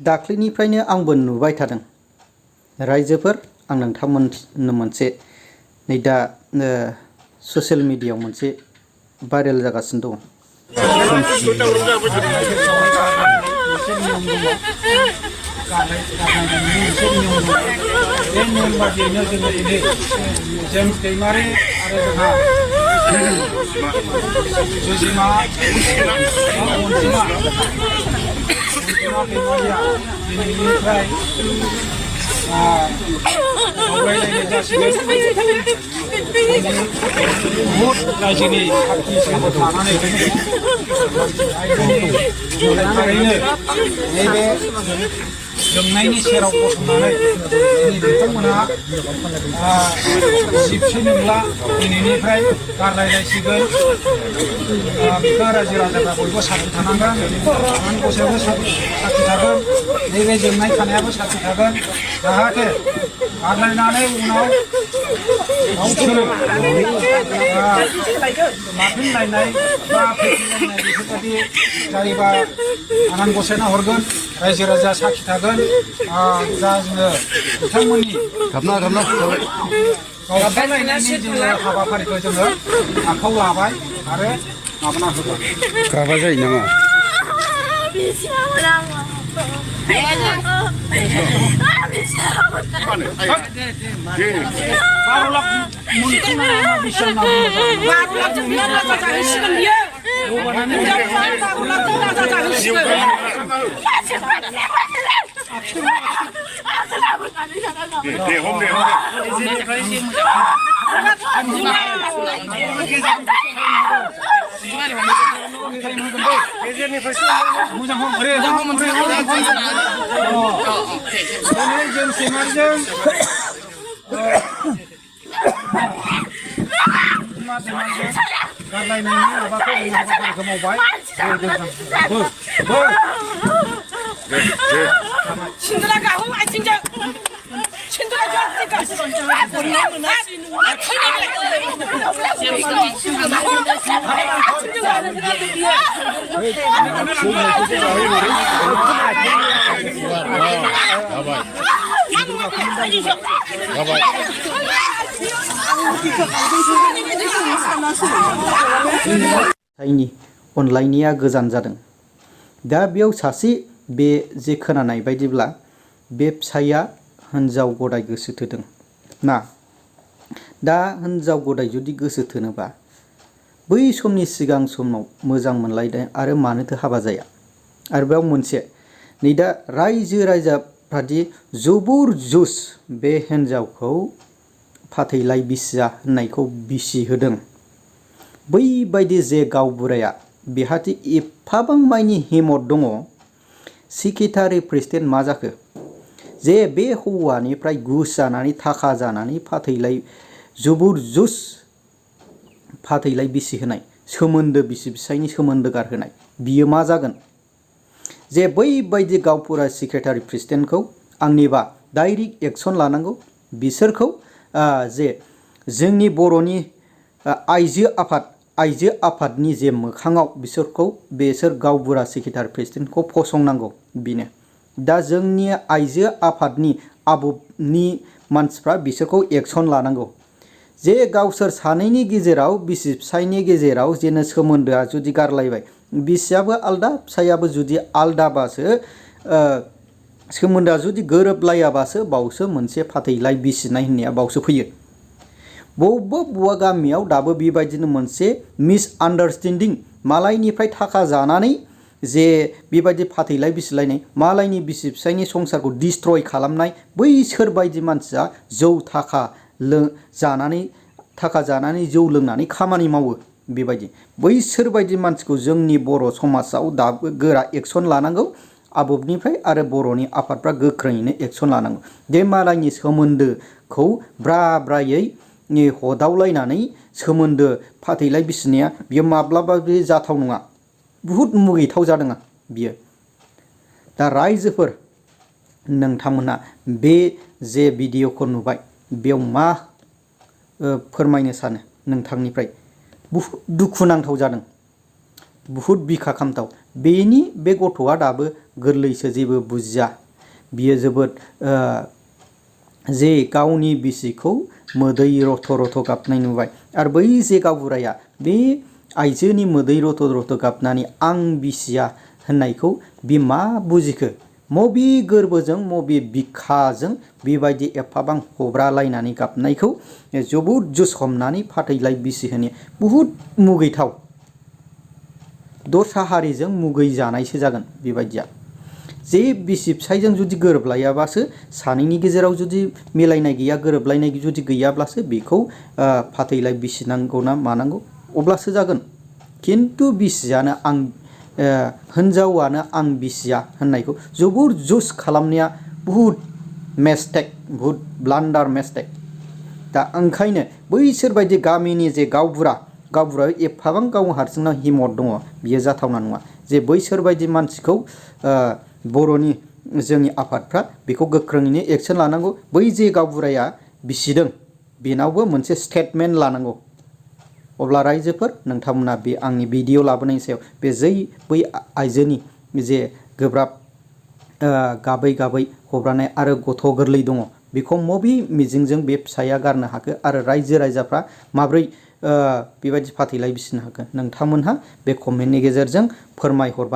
दाख्लैनिफ्रायनो आंबो नुबाय थादों रायजोफोर आं नोंथांमोननो मोनसे नै दा ससियेल मिडियायाव मोनसे भाइरेल जागासिनो दं। जोंनायनि सेराव गसंनानै बिथांमोनहा सिबसे नंला दिनैनिफ्राय गारलायलायसिगोन बिखौ रायजो राजाफ्रा बयबो साखि थानांगोन आनान गसायाबो साखि थागोन नैबे जोंनाय थानायाबो साखि थागोन जाहाथे गारलायनानै उनाव गावसोरो लाफिनलायनाय बा फैफिनलायनाय बेफोरबायदि जायोबा आनान गसायना हरगोन रायजो राजा साखि थागोन दा जोङो बिथांमोननि गावलायनायनि जोङो हाबाफारिखौ जोङो आखायाव लाबाय आरो माबाना होबाय। गाबा जायो नामा? अनलायनाया गोजान जादों। दा बेयाव सासे बे जे खोनानाय बायदिब्ला बे फिसाइया हिनजाव गदाय गोसो थोदों ना। दा हिनजाव गदाय जुदि गोसो थोनोबा बै समनि सिगां समाव मोजां मोनलायदों आरो मानोथो हाबा जाया। आरो बेयाव मोनसे नै दा रायजो राजाफ्रादि जुबुर जुस बे हिनजावखौ फाथैलाय बिसिया होननायखौ बिसि होदों। बैबायदि जे गावबुराया बेहादि एफाबां मानि हिम्मत दङ। सेक्रेटारि प्रेसिडेन्ट मा जाखो जे बे हौवानिफ्राय घुस जानानै थाखा जानानै फाथैलाय जुबुर जुस फाथैलाय बिसि होनाय सोमोन्दो बिसि फिसायनि सोमोन्दो गारहोनाय बियो मा जागोन। जे बैबायदि गावबुरा सेक्रेटारि प्रेसिडेन्टखौ आंनिबा डाइरेक्ट एक्सन लानांगौ। बिसोरखौ जे जोंनि बर'नि आइजो आफादनि जे मोखाङाव बिसोर गावबुरा सेक्रेटारि प्रेसिडेन्टखौ फसंनांगौ। बेनो दा जोंनि आइजो आफादनि आबुनि मानसिफ्रा बिसोरखौ एक्सन लानांगौ। जे गावसोर सानैनि गेजेराव बिसि फिसायनि गेजेराव जेनो सोमोन्दोआ जुदि गारलायबाय बिसियाबो आलदा फिसायाबो जुदि आलदाबासो सोमोन्दोआ जुदि गोरोबलायाबासो बावसो मोनसे फाथैलाय बिसिनाय होननाया बावसो फैयो। बबेबा गामियाव दाबो बेबायदिनो मोनसे मिसआन्डारस्टेन्डिं मालायनिफ्राय थाखा जानानै जे बेबायदि फाथैलाय बिसिलायनाय मालायनि बिसि फिसायनि संसारखौ डिस्ट्रय खालामनाय बैसोरबायदि मानसिया थाखा जानानै जौ लोंनानै खामानि मावो। बेबायदि बैसोरबायदि मानसिखौ जोंनि बर' समाजाव दाबो गोरा एक्सन लानांगौ। आबुनिफ्राय आरो बर'नि आफादफ्रा गोख्रोङैनो एक्सन लानांगौ। बे मालायनि सोमोन्दोखौ ब्रा ब्रायै हदावलायनानै सोमोन्दो फाथैलाय बिसिनाया बियो माब्लाबाबो जाथाव नङा। बुहुद मुगैथाव जादों बियो। दा रायजोफोर नोंथांमोना बे जे भिडिअखौ नुबाय बेयाव मा फोरमायनो सानो नोंथांनिफ्राय बुहुद दुखुनांथाव जादों, बुहुद बिखा खामथाव। बेनि बे गथ'आ दाबो गोरलैसो, जेबो बुजिया। बियो जोबोद जे गावनि बिसिखौ मोदै रथ' रथ' गाबनाय नुबाय, आरो बै जे गावबुराया बे आइजोनि मोदै रथ' रथ' गाबनानै आं बिसिया होननायखौ बि मा बुजिखो? मबे गोरबोजों मबे बिखाजों बेबायदि एफाबां हब्रालायनानै गाबनायखौ जोबोद जुस हमनानै फाथैलाय बिसि होनो बुहुद मुगैथाव। दस्रा हारिजों मुगै जानायसो जागोन बेबायदिया। जे बिसि फिसायजों जुदि गोरोबलायाबासो, सानैनि गेजेराव जुदि मिलायनाय गैया, गोरोबलायनाय जुदि गैयाब्लासो बेखौ फाथैलाय बिसिनांगौ ना मानांगौ अब्लासो जागोन। खिन्थु बिसियानो आं हिन्जावानो आं बिसिया होननायखौ जोबोर जुस खालामनाया बुहुद मिस्टेक, बुहुद ब्लान्डार मिस्टेक। दा ओंखायनो बैसोर बायदि गामिनि जे गावबुरा एफाबां गाव हारसिंनाव हिम्मत दङ, बियो जाथावना नङा। जे बैसोर बायदि मानसिखौ बर'नि जोंनि आफादफ्रा बेखौ गोख्रोङैनो एक्सन लानांगौ। बै जे गावबुराया बिसिदों बेनावबो मोनसे स्टेटमेन्ट लानांगौ। अब्ला रायजोफोर, नोंथांमोना बे आंनि भिडिअ लाबोनायनि सायाव बै आइजोनि जे गोब्राब गाबै गाबै हब्रानाय आरो गथ' गोरलै दङ, बेखौ मबे मिजिंजों बे फिसाया गारनो हाखो, आरो रायजो राजाफ्रा माब्रै बेबायदि फाथैलाय बिसिनो हाखो? नोंथांमोनहा बे कमेन्टनि गेजेरजों फोरमायहरबानो